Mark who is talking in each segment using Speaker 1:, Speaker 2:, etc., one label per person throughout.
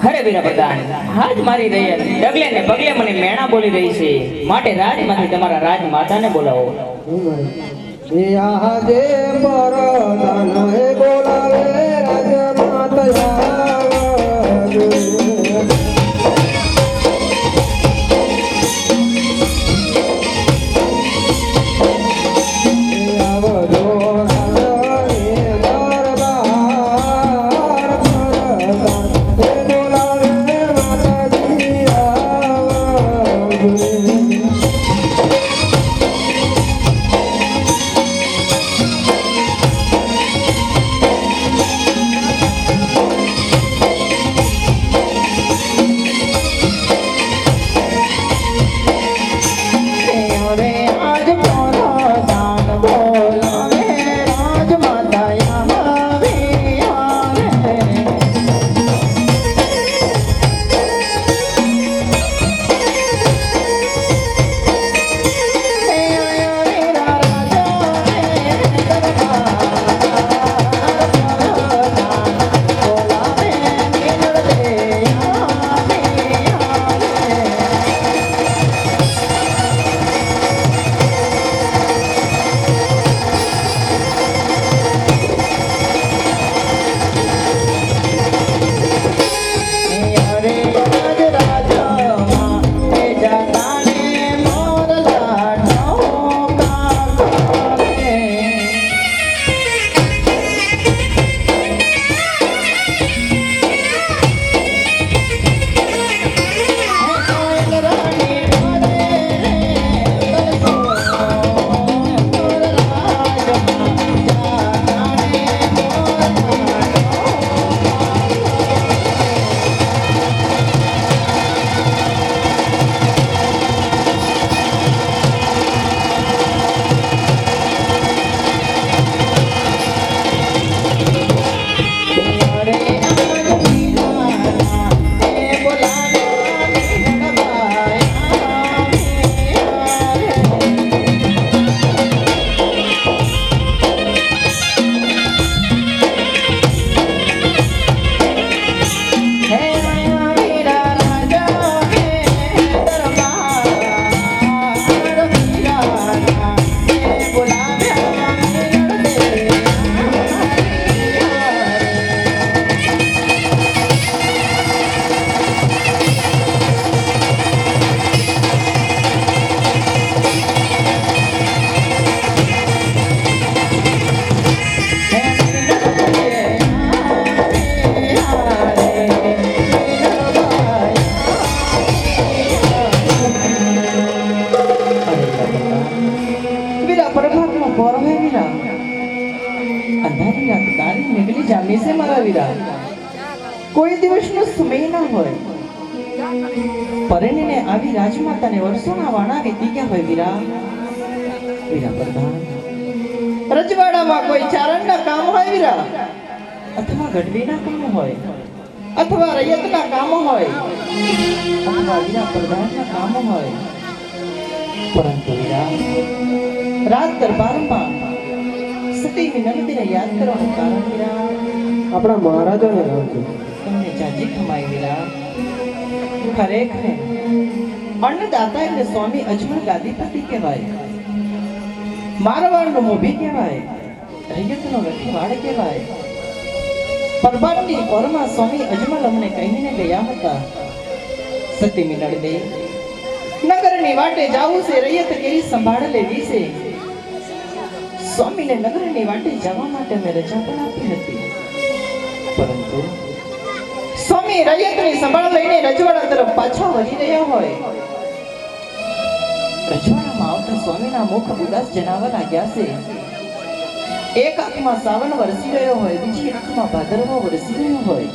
Speaker 1: હરે વીરા પ્રધાન હાથ મારી રહી ડગલે ને પગલે મને મેણા બોલી રહી છે માટે રાજમાંથી તમારા રાજ માતાને બોલાવો
Speaker 2: એ આજે પરદાન હે બોલાવે રાજ માતા
Speaker 3: કોઈ દિવસનો સમય ના હોય પરણીને આવી રાજમાતાને વર્ષોના વાણા વીતી ગયા હોય વીરા વીરા પ્રધાન રજવાડામાં કોઈ ચારણના કામ હોય વીરા અથવા ગઢવીના કામ હોય અથવા રૈયતના કામ હોય અથવા વીરા પ્રધાનના કામ હોય પરંતુ વીરા રાજ દરબારમાં સતી વિનંતીને યાદ કરવાનું કારણ વીરા
Speaker 2: આપણા મહારાજાને રાખજો
Speaker 3: તમને જાજી ખમાઈ વીરા ખરેખર અન્નદાતા એટલે સ્વામી અજમલ ગાદીપતિ કહેવાય મારવાડનો મોભી કહેવાય રૈયતનો રખવાડ કહેવાય પરબારની ઓરમાં સ્વામી અજમલ અમને કહીને ગયા હતા સતી મિનળદે નગરની વાટે જાવું છે રૈયત કેરી સંભાળ લેવી છે સ્વામીને નગરની વાટે જવા માટે મેં રજા પણ આપી હતી પરંતુ સ્વામી રૈયતની સંભાળ લઈને રજવાડા તરફ પાછા વળી રહ્યા હોય રજવાડામાં આવતા સ્વામીના મુખ ઉદાસ જણાવવા લાગ્યા છે એક આંખમાં સાવન વરસી રહ્યો હોય બીજી આંખમાં ભાદરવો વરસી રહ્યો હોય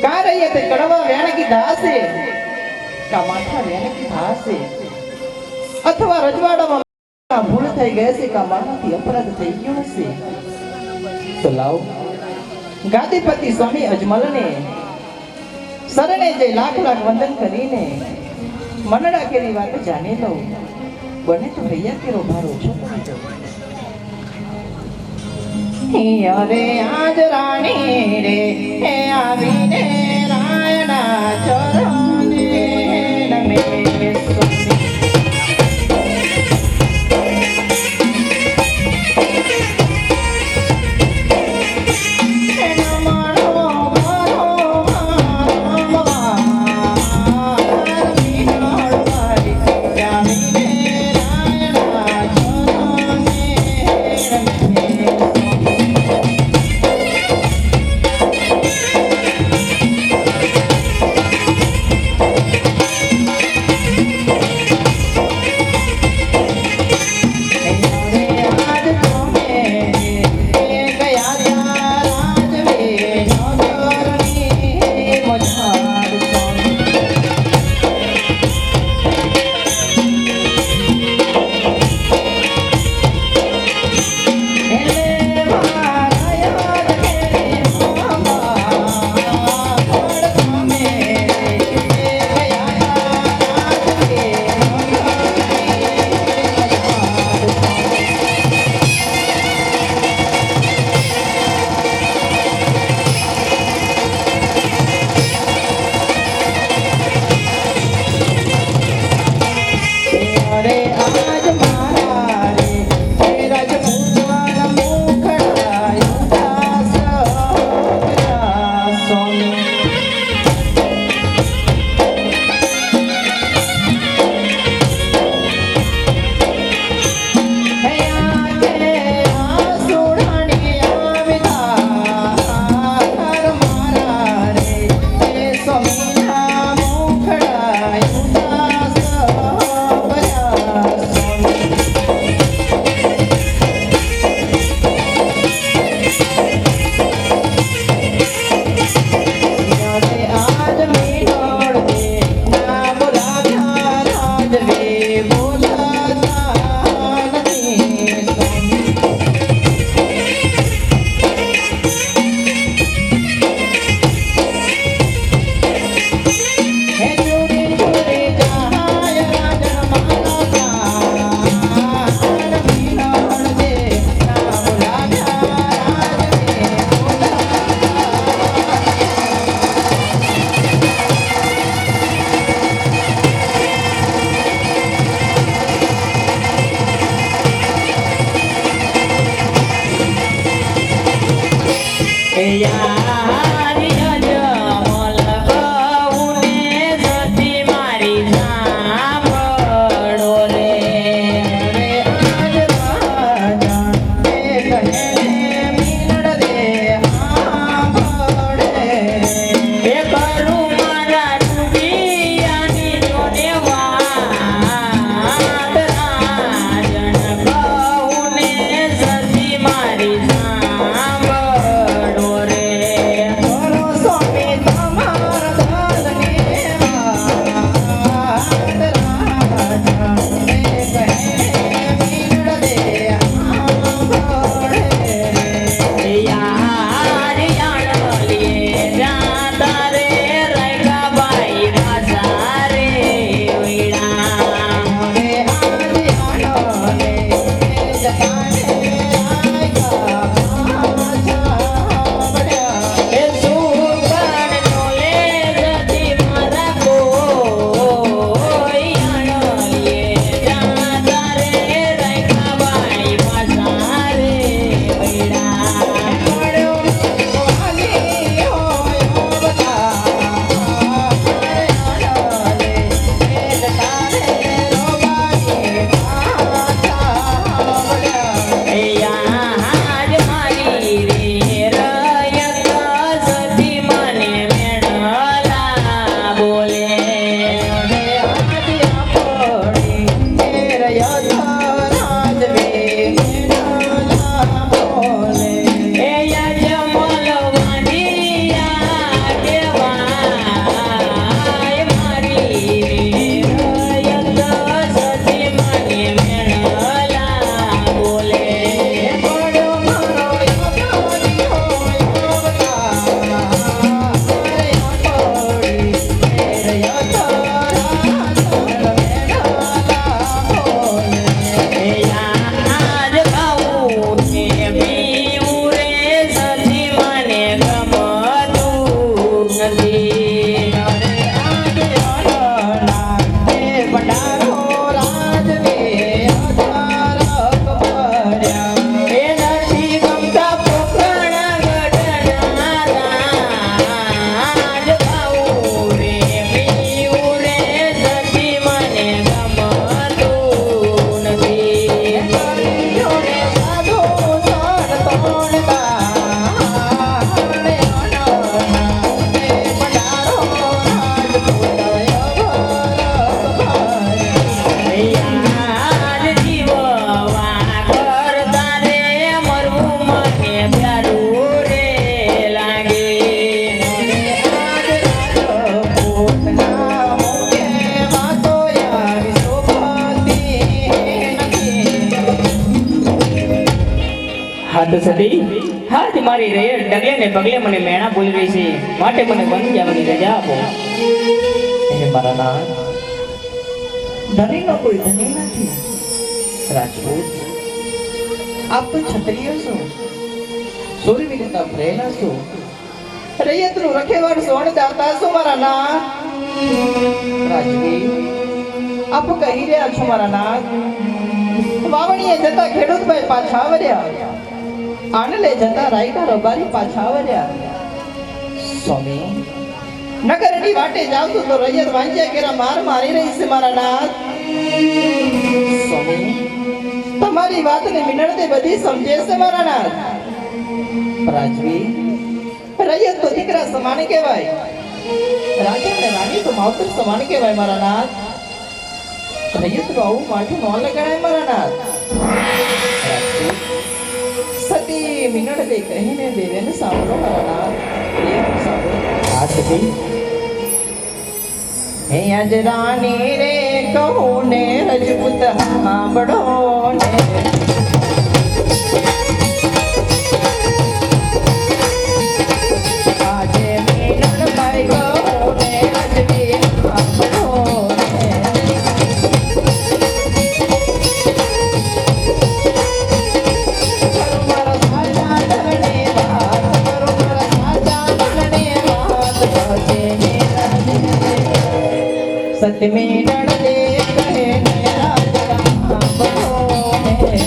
Speaker 3: કા રૈયતે કડવા વ્યાણ કીધા હશે કા માથા વ્યાણ કીધા હશે અથવા રજવાડામાં ભૂલ થઈ ગઈ છે કા મારાથી અપરાધ થઈ ગયો હશે તો લાવ ગાદીપતિ સ્વામી અજમલને શરણે જઈ લાખ લાખ વંદન કરીને મનડા કેરી વાત જાણી લઉં બને તો હૈયા કેરો ભારો ઓછો પડી જાવ રે આજ રાણી રે હે આવીને
Speaker 1: હાથ સતી હાથ મારી રે ડગલે ને પગલે મને મેણા બોલી રહી છે માટે મને બની જવાની રજા આપો.
Speaker 3: હે મારા નાથ, ધણીનો કોઈ ધણી નથી. રાજપૂત, આપ તો ક્ષત્રિય છો, શૂરવીરતા ભરેલા છો, રૈયતનું રખેવાળ સોણ દાતા છો મારા નાથ. રાજવીર, આપ કહી રહ્યા છો મારા નાથ, વાવણીએ જતા ખેડૂતભાઈ પાછા વર્યા, આંડલે જતા રાયકા રબારી પાછા વર્યા, સ્વામી નગરની વાટે જાવ તો રૈયત વાંચ્યા કેરા માર મારી રહી છે મારા નાથ. સ્વામી તમારી વાતને મિનળતે બધી સમજે છે મારા નાથ. રાજવી રૈયત તો દીકરા સમાન કહેવાય, રાજા અને રાણી તો માવતર સમાન કહેવાય મારા નાથ. રૈયત તો આવું માઠું ન લગાડાય મારા નાથ. સતી મિનળતે કહીને દેવેને સાંભળો મારા નાથ. દેવ સાંભળો.
Speaker 1: આ સતી
Speaker 3: હે આજ રાણી રે કહું ને રજપૂત સાંભળો ને. આજે મિનળભાઈ કહું ને રજવી સાંભળો ને. કરું મારા સાજા ધરણે વાત, કરું મારા સાજા ધરણે વાત. આજે સતમેણ દે કહે ને રાજા સાંભળો ને.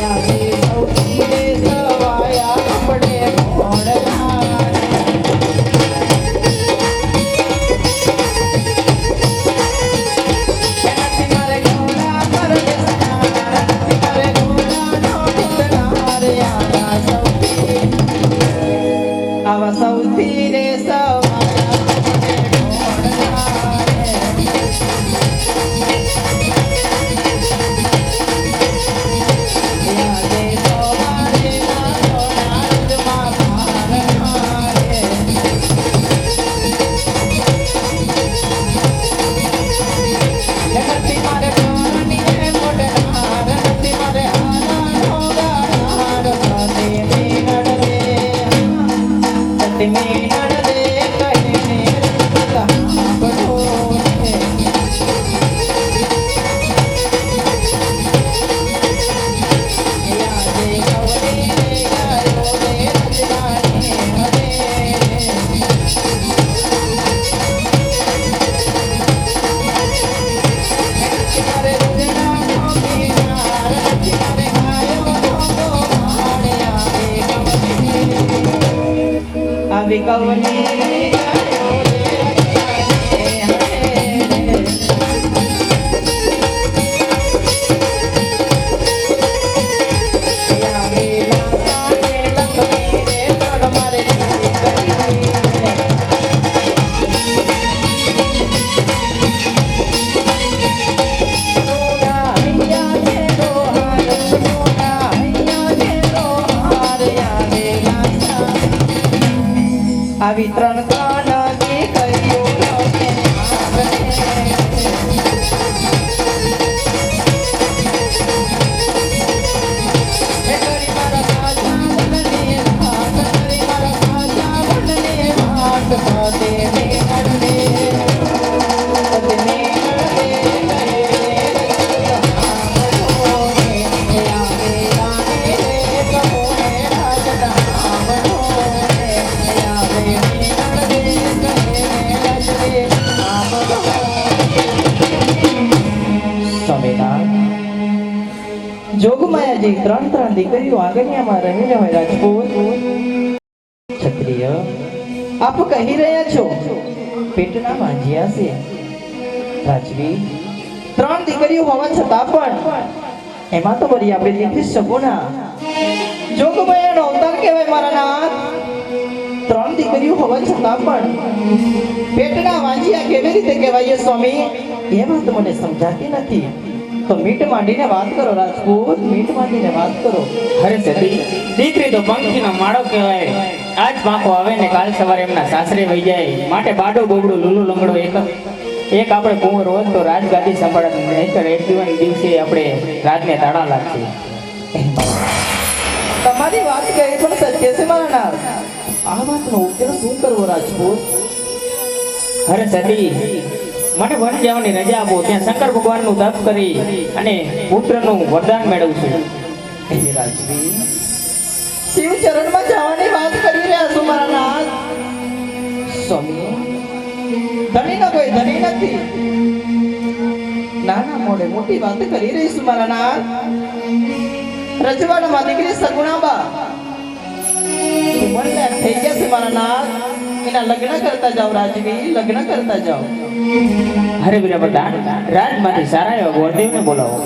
Speaker 3: યાદી સૌથી રે સવાયા આપણે કોણ જાણે. નથી મારે ઘોડા પર બેસનાર, નથી મારે ઘોડાનો ઢૂંઢનાર. આવા સૌથી રે સવાયા આપણે કોણ જાણે. યાદે સવારે નાનો નાદમાં ભાર મારે. નથી મારે પ્રાણીને મોઢનાર, નથી મારે આનાનો ગાનાર. સતે મિનળ દે, સતે મિનળ દે કહીને સાંભળો ને. યાદે ગૌરી રે ગાયો રે રજવાણી હરે. મારે રૂદડાનો કિનાર, નથી મારે ગાયોનો ગોવાળ. આવી કવની ગાયો રે રજવાણી હરે. આવી લાસાને લખમી રે તડ મારે કરી રે. આવી ત્રણ ત્રણ દીકરીઓ લોકે આંગણે. હે કરી મારા સાજા વનને વાત, કરી મારા સાજા વનને વાત. સતે મિનળ દે, સતે મિનળ દે કહે સાંભળો ને. આવે રાણી રે કહું ને રાજા સાંભળો ને. આવે મિનળ દે કહે રજવી સાંભળો. સ્વામિનાથ જોગમાયાજી ત્રણ ત્રણ દીકરીઓ આંગણિયામાં રહીને હોય રાજપૂત ક્ષત્રિય આપ કહી રહ્યા છો પેટના માંજ્યા છે. રાજવી ત્રણ દીકરીઓ હોવા છતાં પણ એમાં તો વળી આપણે દીકરી સગુણા જોગમાયાનો અવતાર કહેવાય મારા નાથ. ત્રણ દીકરીઓ હોવા છતાં પણ પેટના વાંજિયા કેવી રીતે કહેવાય સ્વામી? એ વાત મને સમજાતી નથી. તો મીટ માંડીને વાત કરો રાજપૂત, મીટ માંડીને વાત કરો.
Speaker 1: અરે સતી દીકરી તો પંખીનો માળો કહેવાય. આજ પાંખો આવે ને કાલ સવારે એમના સાસરે વહી જાય. માટે બાડો બોબડું લૂલું લંગડો એક આપણે કુંવર હોત તો રાજગાદી સંભાળત, નહીંતર એક દિવસે આપણે રાજને તાળા લાગશે.
Speaker 3: તમારી વાત કઈ પણ સત્ય છે મારા નાથ. આ વાતનો ઉકેલ શું કરવો રાજપૂત?
Speaker 1: અરે સતી મને વન જવાની રજા આપો, ત્યાં શંકર ભગવાનનું તપ કરી અને પુત્રનું વરદાન મેળવું છું.
Speaker 3: હે રાજવી શિવ ચરણમાં જવાની વાત કરી રહ્યા છો મારા નાથ. સ્વામી ધણીનો કોઈ ધણી નથી. નાના મોઢે મોટી વાત કરી રહી છું મારા નાથ. રજવાડામાં દીકરી સગુણાબા ઉંમરલાયક થઈ ગયા છે મારા નાથ. એના લગ્ન કરતા જાઓ રાજવી, લગ્ન કરતા જાઓ.
Speaker 1: હરે વીરા પ્રધાન રાજમાંથી સારા એવા ગોરદેવને બોલાવો.